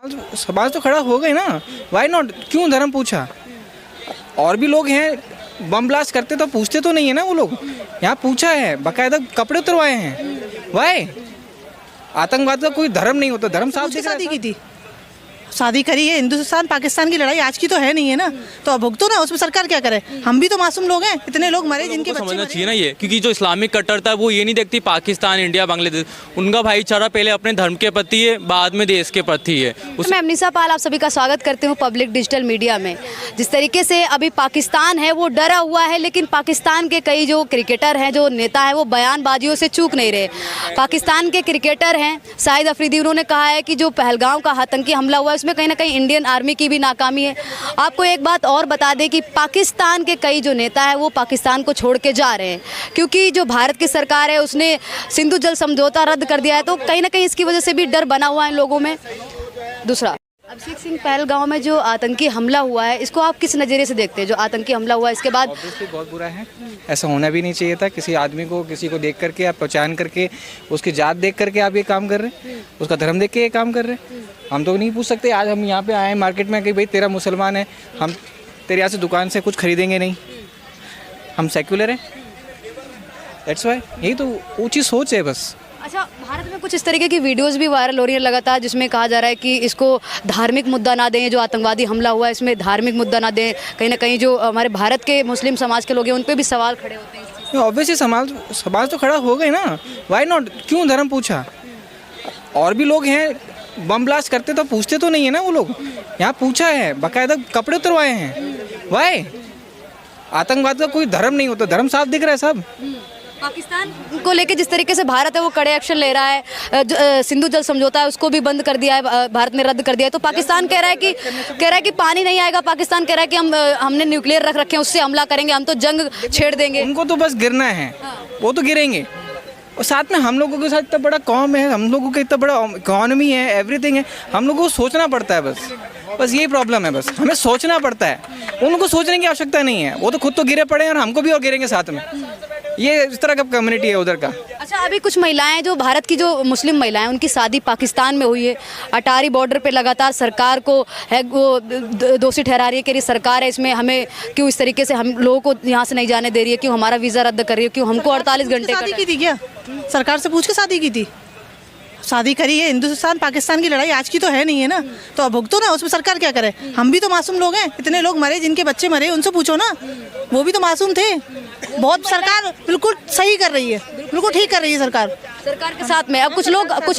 समाज तो खड़ा हो गए ना, वाई नॉट, क्यों धर्म पूछा? और भी लोग हैं बम ब्लास्ट करते तो पूछते तो नहीं है ना वो लोग, यहाँ पूछा है, बाकायदा कपड़े उतरवाए हैं। वाई? आतंकवाद का कोई धर्म नहीं होता, धर्म साफ दिख रहा है। शादी की थी, शादी करी है। हिंदुस्तान पाकिस्तान की लड़ाई आज की तो है नहीं है ना, तो अब भुगतो ना, उसमें सरकार क्या करे? हम भी तो मासूम लोग हैं, इतने लोग मरे जिनके बच्चे समझना मरे। चाहिए ना ये, क्योंकि जो इस्लामिक कट्टरता है वो ये नहीं देखती पाकिस्तान, इंडिया, बांग्लादेश। उनका भाईचारा पहले अपने धर्म के प्रति है, बाद में देश के प्रति है। मैं अमनीसा पाल आप सभी का स्वागत करती हूँ पब्लिक डिजिटल मीडिया में। जिस तरीके से अभी पाकिस्तान है वो डरा हुआ है, लेकिन पाकिस्तान के कई जो क्रिकेटर हैं, जो नेता हैं, वो बयानबाजियों से चूक नहीं रहे। पाकिस्तान के क्रिकेटर हैं शाहिद अफरीदी, उन्होंने कहा है कि जो पहलगाम का आतंकी हमला हुआ है उसमें कहीं ना कहीं इंडियन आर्मी की भी नाकामी है। आपको एक बात और बता दें कि पाकिस्तान के कई जो नेता हैं वो पाकिस्तान को छोड़ के जा रहे हैं, क्योंकि जो भारत की सरकार है उसने सिंधु जल समझौता रद्द कर दिया है, तो कहीं ना कहीं इसकी वजह से भी डर बना हुआ है लोगों में। दूसरा, अभिषेक सिंह पहलगाम में जो आतंकी हमला हुआ है, इसको आप किस नज़रिए से देखते हैं? जो आतंकी हमला हुआ है इसके बाद ऑब्वियसली बहुत बुरा है, ऐसा होना भी नहीं चाहिए था। किसी आदमी को, किसी को देख करके आप पहचान करके, उसकी जात देख करके आप ये काम कर रहे हैं, उसका धर्म देख के ये काम कर रहे हैं। हम तो नहीं पूछ सकते। आज हम यहाँ पे आए हैं मार्केट में कि भाई तेरा मुसलमान है, हम तेरे यहाँ से दुकान से कुछ खरीदेंगे नहीं, हम सेक्युलर हैं, दैट्स वाई। यही तो ऊँची सोच है बस। अच्छा, भारत में कुछ इस तरीके की वीडियोस भी वायरल हो रही है लगातार, जिसमें कहा जा रहा है कि इसको धार्मिक मुद्दा ना दें, जो आतंकवादी हमला हुआ है इसमें धार्मिक मुद्दा ना दें। कहीं ना कहीं जो हमारे भारत के मुस्लिम समाज के लोग हैं उन पे भी सवाल खड़े होते हैं। ऑब्वियसली समाज तो खड़ा हो गए ना, वाई नॉट, क्यों धर्म पूछा? और भी लोग हैं बम ब्लास्ट करते तो पूछते तो नहीं है ना वो लोग, यहाँ पूछा है, बाकायदा कपड़े उतरवाए हैं। वाई? आतंकवाद का कोई धर्म नहीं होता, धर्म साफ दिख रहा है सब। पाकिस्तान को लेके जिस तरीके से भारत है वो कड़े एक्शन ले रहा है, सिंधु जल समझौता है उसको भी बंद कर दिया है, भारत ने रद्द कर दिया है, तो पाकिस्तान कह रहा है कि पानी नहीं आएगा। पाकिस्तान कह रहा है कि हमने न्यूक्लियर रख रखे हैं, उससे हमला करेंगे, हम तो जंग छेड़ देंगे। उनको तो बस गिरना है, वो तो गिरेंगे। और साथ में हम लोगों के साथ इतना बड़ा कौम है, हम लोगों का इतना बड़ा इकोनॉमी है, एवरीथिंग है, हम लोगों को सोचना पड़ता है। बस यही प्रॉब्लम है, बस हमें सोचना पड़ता है, उनको सोचने की आवश्यकता नहीं है। वो तो खुद तो गिरे पड़े हैं और हमको भी और गिरेंगे साथ में। ये इस तरह का कम्युनिटी है उधर का। अच्छा, अभी कुछ महिलाएं, जो भारत की जो मुस्लिम महिलाएं, उनकी शादी पाकिस्तान में हुई है। अटारी बॉर्डर पे लगातार सरकार को है वो दोषी ठहरा रही है कि सरकार है इसमें, हमें क्यों इस तरीके से हम लोगों को यहाँ से नहीं जाने दे रही है, क्यों हमारा वीज़ा रद्द कर रही है, क्यों हमको 48 घंटे शादी की थी क्या? सरकार से पूछ के शादी की थी, शादी करी है। हिंदुस्तान पाकिस्तान की लड़ाई आज की तो है नहीं है ना, तो अब भुगतो ना, उसमें सरकार क्या करे? हम भी तो मासूम लोग हैं, इतने लोग मरे जिनके बच्चे मरे, उनसे पूछो ना, वो भी तो मासूम थे। बहुत सरकार बिल्कुल सही कर रही है, बिल्कुल ठीक कर रही है सरकार के साथ में। अब कुछ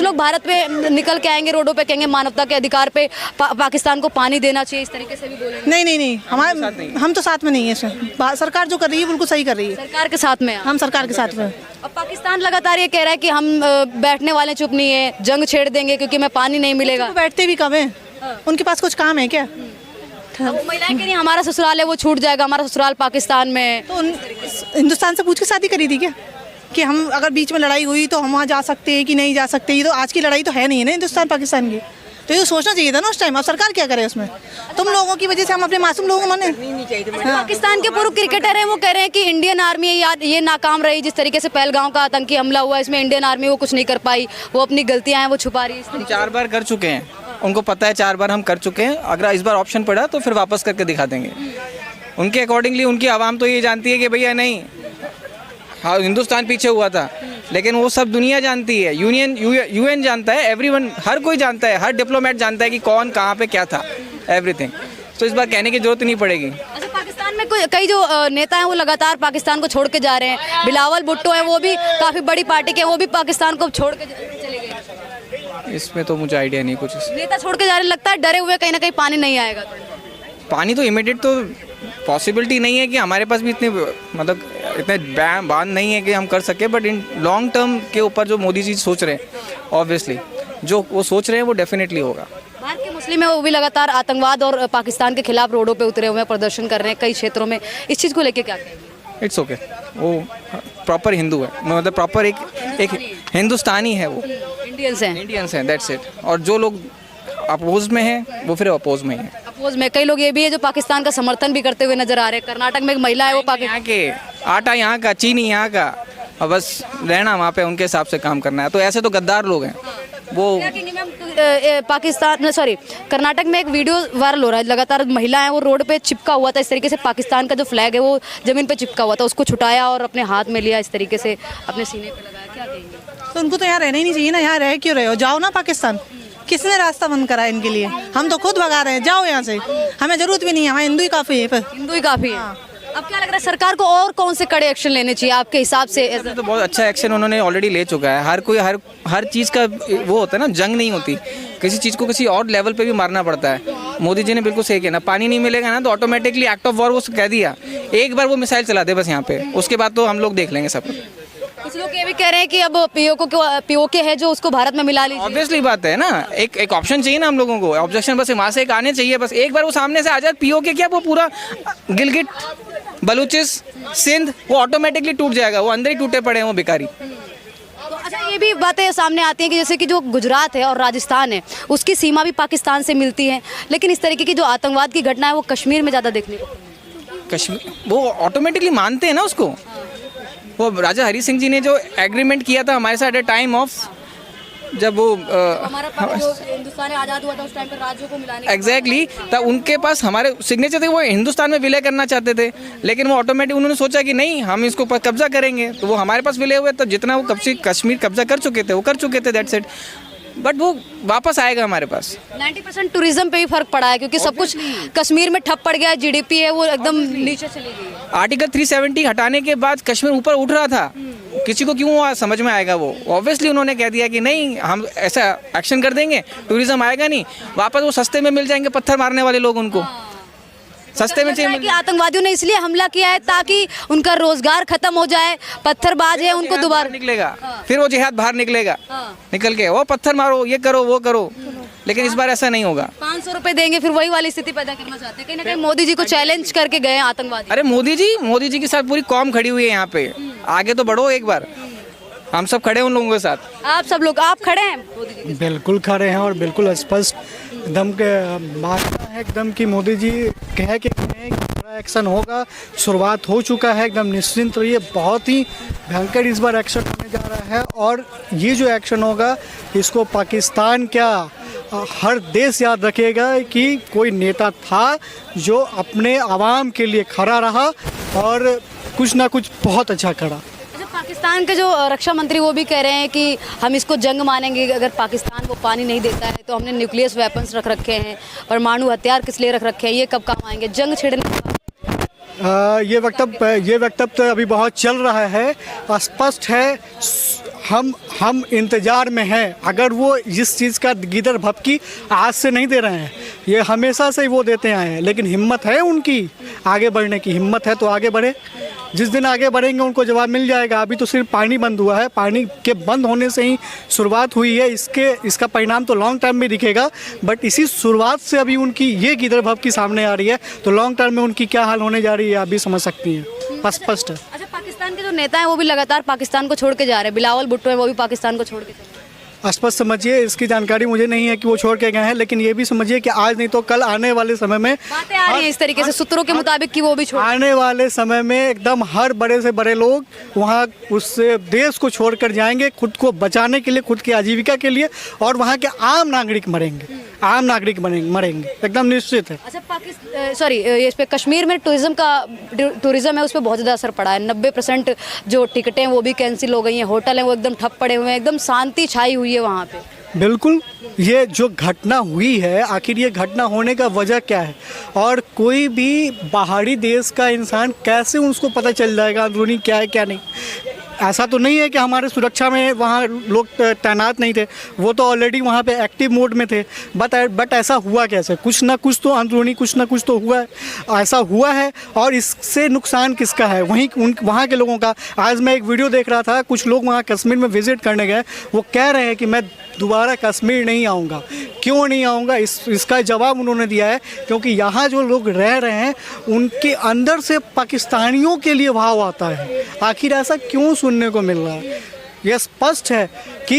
लोग भारत में निकल के आएंगे, रोडों पे कहेंगे मानवता के अधिकार पे पाकिस्तान को पानी देना चाहिए, इस तरीके से भी बोलेंगे। नहीं, हम तो साथ में नहीं है इसमें। सरकार जो कर रही है बिल्कुल सही कर रही है, सरकार के साथ में हम सरकार के साथ में। अब पाकिस्तान लगातार ये कह रहा है कि हम बैठने वाले चुप नहीं है, जंग छेड़ देंगे क्योंकि मैं पानी नहीं मिलेगा। तो बैठते भी कम है, उनके पास कुछ काम है क्या? वो महिलाएं कह रही हैं हमारा ससुराल है वो छूट जाएगा, हमारा ससुराल पाकिस्तान में है। तो हिंदुस्तान से पूछ के शादी करी थी क्या कि हम अगर बीच में लड़ाई हुई तो हम वहाँ जा सकते हैं कि नहीं जा सकते? ये तो आज की लड़ाई तो है नहीं है ना हिंदुस्तान पाकिस्तान की, तो ये तो सोचना चाहिए था ना उस टाइम। अब सरकार क्या करे उसमें? तुम लोगों की वजह से हम अपने मासूम लोगों को माने। पाकिस्तान के पूर्व क्रिकेटर हैं, वो कह रहे हैं कि इंडियन आर्मी ये नाकाम रही, जिस तरीके से पहलगाम का आतंकी हमला हुआ इसमें इंडियन आर्मी वो कुछ नहीं कर पाई, वो अपनी गलतियां हैं वो छुपा रही है। 4 बार कर चुके हैं, उनको पता है 4 बार हम कर चुके हैं। अगर इस बार ऑप्शन पड़ा तो फिर वापस करके दिखा देंगे। उनके अकॉर्डिंगली उनकी आवाम तो ये जानती है कि भैया नहीं, हाँ हिंदुस्तान पीछे हुआ था, लेकिन वो सब दुनिया जानती है, यूएन जानता है, एवरीवन, हर कोई जानता है, हर डिप्लोमेट जानता है कि कौन कहाँ पे क्या था, एवरीथिंग। तो इस बार कहने की जरूरत नहीं पड़ेगी। अच्छा, पाकिस्तान में कई जो नेता हैं वो लगातार पाकिस्तान को छोड़ के जा रहे हैं। बिलावल भुट्टो है, वो भी काफ़ी बड़ी पार्टी के, वो भी पाकिस्तान को छोड़ के चले गए। इसमें तो मुझे आइडिया नहीं कुछ। नेता छोड़ के जा रहे, लगता है डरे हुए कहीं ना कहीं पानी नहीं आएगा। पानी तो इमीडिएट तो पॉसिबिलिटी नहीं है कि हमारे पास भी इतने बांध नहीं है कि हम कर सके, बट इन लॉन्ग टर्म के ऊपर जो मोदी जी सोच रहे हैं, ऑब्वियसली जो वो सोच रहे हैं वो डेफिनेटली होगा। भारत के मुस्लिम है वो भी लगातार आतंकवाद और पाकिस्तान के खिलाफ रोडों पे उतरे हुए हैं, प्रदर्शन कर रहे हैं कई क्षेत्रों में। इस चीज़ को लेके क्या कहेंगे? इट्स ओके, वो प्रॉपर हिंदू है, मतलब प्रॉपर एक हिंदुस्तानी है, वो इंडियंस हैं, दैट्स इट। और जो लोग अपोज में हैं वो फिर अपोज में हैं। अपोज में कई लोग ये भी है जो पाकिस्तान का समर्थन भी करते हुए नजर आ रहे हैं। कर्नाटक में एक महिला है वो यहाँ के आटा यहाँ का, चीनी यहाँ का, और बस रहना वहाँ पे उनके हिसाब से काम करना है। तो ऐसे तो गद्दार लोग हैं वो। पाकिस्तान सॉरी कर्नाटक में एक वीडियो वायरल हो रहा है लगातार, महिला है वो रोड पे चिपका हुआ था इस तरीके से, पाकिस्तान का जो फ्लैग है वो ज़मीन पे चिपका हुआ था, उसको छुटाया और अपने हाथ में लिया, इस तरीके से अपने सीने पे लगाया। क्या कहेंगे? तो उनको तो यहाँ रहना ही नहीं चाहिए ना, यहाँ रह क्यों रहे हो, जाओ ना पाकिस्तान। किसने रास्ता बंद करा इनके लिए, हम तो खुद भगा रहे हैं, जाओ यहाँ से, हमें जरूरत भी नहीं है, हमें हिंदू ही काफ़ी है। हिंदू ही काफ़ी है। अब क्या लग रहा है सरकार को और कौन से कड़े एक्शन लेने चाहिए आपके हिसाब से? तो बहुत अच्छा एक्शन उन्होंने ऑलरेडी ले चुका है। हर कोई हर चीज़ का वो होता है ना, जंग नहीं होती, किसी चीज़ को किसी और लेवल पे भी मारना पड़ता है। मोदी जी ने बिल्कुल सही किया ना, पानी नहीं मिलेगा ना तो ऑटोमेटिकली एक्ट ऑफ वॉर वो कह दिया, एक बार वो मिसाइल चला दे बस यहाँ पे, उसके बाद तो हम लोग देख लेंगे सब। कुछ लोग ये भी कह रहे हैं कि अब पीओके है जो उसको भारत में मिला लीजिए। ऑब्वियसली बात है ना, एक ऑप्शन चाहिए ना हम लोगों को, ऑब्जेक्शन बस वहाँ से एक आने चाहिए, बस एक बार वो सामने से आ जाए। पीओके क्या, वो पूरा गिलगिट बलूचिस सिंध वो ऑटोमेटिकली टूट जाएगा, वो अंदर ही टूटे पड़े हैं वो भिखारी। तो अच्छा ये भी बातें सामने आती हैं कि जैसे कि जो गुजरात है और राजस्थान है उसकी सीमा भी पाकिस्तान से मिलती है, लेकिन इस तरीके की जो आतंकवाद की घटना है वो कश्मीर में ज़्यादा देखने को मिलती है। कश्मीर वो ऑटोमेटिकली मानते हैं ना उसको। वो राजा हरी सिंह जी ने जो एग्रीमेंट किया था हमारे साथ एट टाइम ऑफ जब वो हमारा जो हिंदुस्तान आज़ाद हुआ था उस टाइम पर राज्यों को मिलाने एग्जैक्टली तब उनके पास हमारे सिग्नेचर थे, वो हिंदुस्तान में विलय करना चाहते थे, लेकिन वो ऑटोमेटिक उन्होंने सोचा कि नहीं हम इसको कब्जा करेंगे, तो वो हमारे पास विलय हुए। तो जितना वो कश्मीर कब्जा कर चुके थे वो कर चुके थे, दैट्स इट। बट वो वापस आएगा हमारे पास। 90% टूरिज्म पे भी फर्क पड़ा है क्योंकि सब कुछ कश्मीर में ठप पड़ गया, जीडीपी है वो एकदम नीचे चली गई है। आर्टिकल 370 हटाने के बाद कश्मीर ऊपर उठ रहा था, किसी को क्यों समझ में आएगा वो। ऑब्वियसली उन्होंने कह दिया कि नहीं हम ऐसा एक्शन कर देंगे, टूरिज्म आएगा नहीं, वापस वो सस्ते में मिल जाएंगे पत्थर मारने वाले लोग, उनको सस्ते में चाहिए। कि आतंकवादियों ने इसलिए हमला किया है ताकि उनका रोजगार खत्म हो जाए, पत्थरबाज है उनको दोबारा निकलेगा, फिर वो जिहाद बाहर निकलेगा, निकल के वो पत्थर मारो, ये करो वो करो, लेकिन इस बार ऐसा नहीं होगा। 500 रुपए देंगे, फिर वही वाली स्थिति पैदा करना चाहते हैं। कहीं ना कहीं मोदी जी को चैलेंज करके गए हैं आतंकवादी। अरे मोदी जी के साथ पूरी कौम खड़ी हुई है यहाँ पे, आगे तो बढ़ो एक बार, हम सब खड़े हैं उन लोगों के साथ। आप सब लोग आप खड़े हैं मोदी जी? बिल्कुल खड़े हैं और बिल्कुल स्पष्ट एकदम के मानना है एकदम कि मोदी जी कह के बड़ा एक्शन होगा, शुरुआत हो चुका है, एकदम निश्चिंत रहिए। बहुत ही भयंकर इस बार एक्शन होने जा रहा है और ये जो एक्शन होगा इसको पाकिस्तान क्या हर देश याद रखेगा कि कोई नेता था जो अपने आवाम के लिए खड़ा रहा और कुछ ना कुछ बहुत अच्छा करा। पाकिस्तान के जो रक्षा मंत्री वो भी कह रहे हैं कि हम इसको जंग मानेंगे, अगर पाकिस्तान वो पानी नहीं देता है तो हमने न्यूक्लियस वेपन्स रख रखे हैं, परमाणु हथियार किस लिए रख रखे हैं, ये कब काम आएंगे, जंग छिड़ने। ये वक्तव्य तो अभी बहुत चल रहा है, स्पष्ट है, हम इंतज़ार में हैं। अगर वो इस चीज़ का गिदर भपकी आज से नहीं दे रहे हैं, ये हमेशा से ही वो देते आए हैं, लेकिन हिम्मत है उनकी आगे बढ़ने की, हिम्मत है तो आगे बढ़े। जिस दिन आगे बढ़ेंगे उनको जवाब मिल जाएगा। अभी तो सिर्फ पानी बंद हुआ है, पानी के बंद होने से ही शुरुआत हुई है, इसका परिणाम तो लॉन्ग टर्म में दिखेगा, बट इसी शुरुआत से अभी उनकी ये गिदर भपकी सामने आ रही है, तो लॉन्ग टर्म में उनकी क्या हाल होने जा रही है आप भी समझ सकती हैं, स्पष्ट है। अच्छा पाकिस्तान के जो नेता हैं वो भी लगातार पाकिस्तान को छोड़ के जा रहे हैं, बिलावल भुट्टो है वो भी पाकिस्तान को छोड़ के जा रहे हैं। स्पष्ट समझिए, इसकी जानकारी मुझे नहीं है कि वो छोड़ के गए हैं, लेकिन ये भी समझिए कि आज नहीं तो कल आने वाले समय में बातें आ रही हैं इस तरीके से सूत्रों के मुताबिक कि वो भी छोड़, आने वाले समय में एकदम हर बड़े से बड़े लोग वहाँ उस देश को छोड़कर जाएंगे, खुद को बचाने के लिए, खुद की आजीविका के लिए, और वहाँ के आम नागरिक मरेंगे, आम नागरिक मरेंगे एकदम निश्चित है। अच्छा इस पे कश्मीर में टूरिज्म है उस पर बहुत ज़्यादा असर पड़ा है। 90% जो टिकटें हैं वो भी कैंसिल हो गई हैं, होटल हैं वो एकदम ठप पड़े हुए हैं, एकदम शांति छाई हुई है वहाँ पे। बिल्कुल, ये जो घटना हुई है, आखिर ये घटना होने का वजह क्या है, और कोई भी बाहरी देश का इंसान कैसे उसको पता चल जाएगा अंदरूनी क्या है क्या नहीं। ऐसा तो नहीं है कि हमारे सुरक्षा में वहाँ लोग तैनात नहीं थे, वो तो ऑलरेडी वहाँ पे एक्टिव मोड में थे, बट ऐसा हुआ कैसे, कुछ ना कुछ तो अंदरूनी कुछ ना कुछ तो हुआ है, ऐसा हुआ है, और इससे नुकसान किसका है, वहाँ के लोगों का। आज मैं एक वीडियो देख रहा था, कुछ लोग वहाँ कश्मीर में विज़िट करने गए, वो कह रहे हैं कि मैं दोबारा कश्मीर नहीं आऊँगा। क्यों नहीं आऊँगा, इसका जवाब उन्होंने दिया है क्योंकि यहाँ जो लोग रह रहे हैं उनके अंदर से पाकिस्तानियों के लिए भाव आता है। आखिर ऐसा क्यों सुनने को मिल रहा है? ये स्पष्ट है कि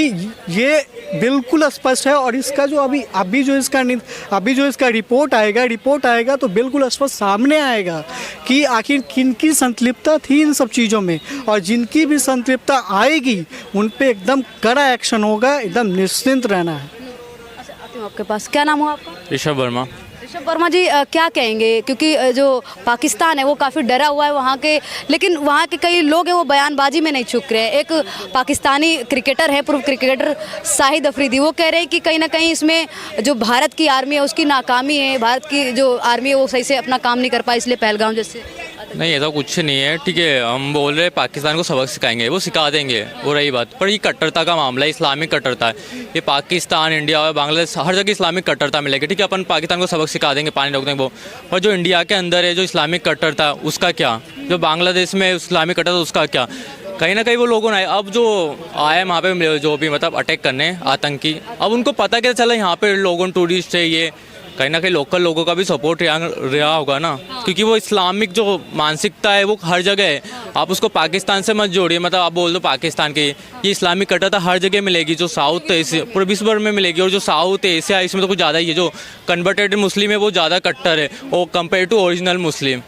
ये बिल्कुल स्पष्ट है, और इसका जो अभी जो इसका रिपोर्ट आएगा तो बिल्कुल स्पष्ट सामने आएगा कि आखिर किनकी संतृप्तता थी इन सब चीज़ों में, और जिनकी भी संतृप्तता आएगी उन पे एकदम कड़ा एक्शन होगा, एकदम निश्चिंत रहना है। आपके पास। क्या नाम हो आपका? ऋषभ वर्मा। ऋषभ वर्मा जी, क्या कहेंगे, क्योंकि जो पाकिस्तान है वो काफ़ी डरा हुआ है वहाँ के, लेकिन वहाँ के कई लोग हैं वो बयानबाजी में नहीं चूक रहे हैं। एक पाकिस्तानी क्रिकेटर है, पूर्व क्रिकेटर शाहिद अफरीदी, वो कह रहे हैं कि कहीं ना कहीं इसमें जो भारत की आर्मी है उसकी नाकामी है, भारत की जो आर्मी है वो सही से अपना काम नहीं कर पाई, इसलिए पहलगाम जैसे। नहीं, ऐसा कुछ नहीं है, ठीक है। हम बोल रहे हैं पाकिस्तान को सबक सिखाएंगे, वो सिखा देंगे, वो रही बात। पर ये कट्टरता का मामला है, इस्लामिक कट्टरता है। ये पाकिस्तान, इंडिया और बांग्लादेश हर जगह इस्लामिक कट्टरता मिलेगी, ठीक है। अपन पाकिस्तान को सबक सिखा देंगे, पानी रोक देंगे वो। और जो इंडिया के अंदर है जो इस्लामिक कट्टरता, उसका क्या? जो बांग्लादेश में इस्लामिक कट्टरता, उसका क्या? कहीं ना कहीं वो लोगों ने अब जो आए वहाँ पे जो भी मतलब अटैक करने आतंकी, अब उनको पता कैसे चला यहाँ पे लोगों टूरिस्ट है, ये कहीं ना कहीं लोकल लोगों का भी सपोर्ट रहा होगा ना, क्योंकि वो इस्लामिक जो मानसिकता है वो हर जगह है। आप उसको पाकिस्तान से मत जोड़िए, मतलब आप बोल दो पाकिस्तान की, ये इस्लामिक कट्टरता हर जगह मिलेगी, जो साउथ एशिया पूरे विश्व भर में मिलेगी। और जो साउथ एशिया इसमें तो कुछ ज़्यादा ही है, जो कन्वर्टेड मुस्लिम है वो ज़्यादा कट्टर है वो कंपेयर टू ओरिजिनल मुस्लिम।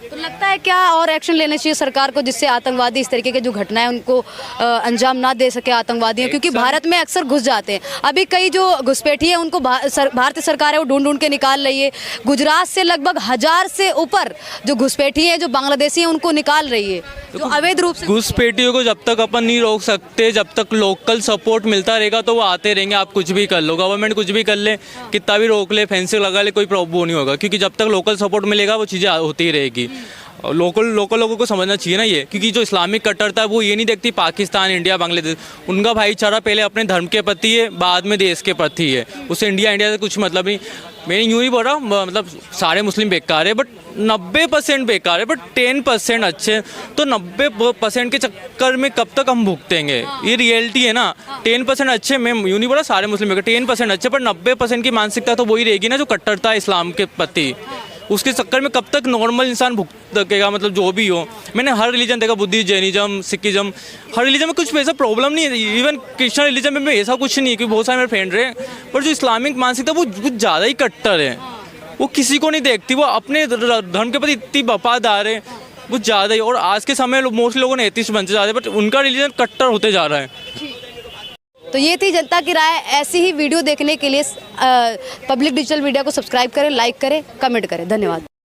तो लगता है क्या और एक्शन लेने चाहिए सरकार को, जिससे आतंकवादी इस तरीके के जो घटनाएं उनको अंजाम ना दे सके आतंकवादियों, क्योंकि भारत में अक्सर घुस जाते हैं। अभी कई जो घुसपैठी है उनको भारतीय सरकार है वो ढूंढ के निकाल रही है। गुजरात से लगभग 1000 से ऊपर जो घुसपैठी है, जो बांग्लादेशी है, उनको निकाल रही है, जो अवैध रूप से। घुसपैठियों को जब तक अपन नहीं रोक सकते, जब तक लोकल सपोर्ट मिलता रहेगा तो वो आते रहेंगे। आप कुछ भी कर लो, गवर्नमेंट कुछ भी कर ले, कितना भी रोक ले, फेंसिंग लगा ले, कोई प्रॉब्लम नहीं होगा, क्योंकि जब तक लोकल सपोर्ट मिलेगा वो चीज़ें होती ही रहेगी। और लोकल लोगों को समझना चाहिए ना ये, क्योंकि जो इस्लामिक कट्टरता है वो ये नहीं देखती पाकिस्तान, इंडिया, बांग्लादेश। उनका भाईचारा पहले अपने धर्म के प्रति है, बाद में देश के प्रति है। उससे इंडिया से कुछ मतलब नहीं। मैं यूँ ही बोल रहा हूँ, मतलब सारे मुस्लिम बेकार है, बट 90% बेकार है, बट 10% अच्छे। तो 90% के चक्कर में कब तक हम भुगतेंगे? ये रियलिटी है ना। 10% अच्छे, मैं यूँ नहीं बोला सारे मुस्लिम बेकार, 10% अच्छे, पर 90% की मानसिकता तो वही रहेगी ना जो कट्टरता है इस्लाम के प्रति। उसके चक्कर में कब तक नॉर्मल इंसान भुगतेगा, मतलब जो भी हो। मैंने हर रिलीजन देखा, बुद्धिस्ट, जैनिज्म, सिखिज्म, हर रिलीजन में कुछ ऐसा प्रॉब्लम नहीं है। इवन क्रिश्चियन रिलीजन में ऐसा कुछ नहीं है, क्योंकि बहुत सारे मेरे फ्रेंड रहे। पर जो इस्लामिक मानसिकता वो कुछ ज़्यादा ही कट्टर है, वो किसी को नहीं देखती, वो अपने धर्म के प्रति इतनी वफादार है, वो ज़्यादा ही। और आज के समय मोस्टली लोगों ने एथिस्ट बनते जा रहे हैं, बट उनका रिलीजन कट्टर होते जा रहा है। तो ये थी जनता की राय। ऐसी ही वीडियो देखने के लिए पब्लिक डिजिटल मीडिया को सब्सक्राइब करें, लाइक करें, कमेंट करें। धन्यवाद।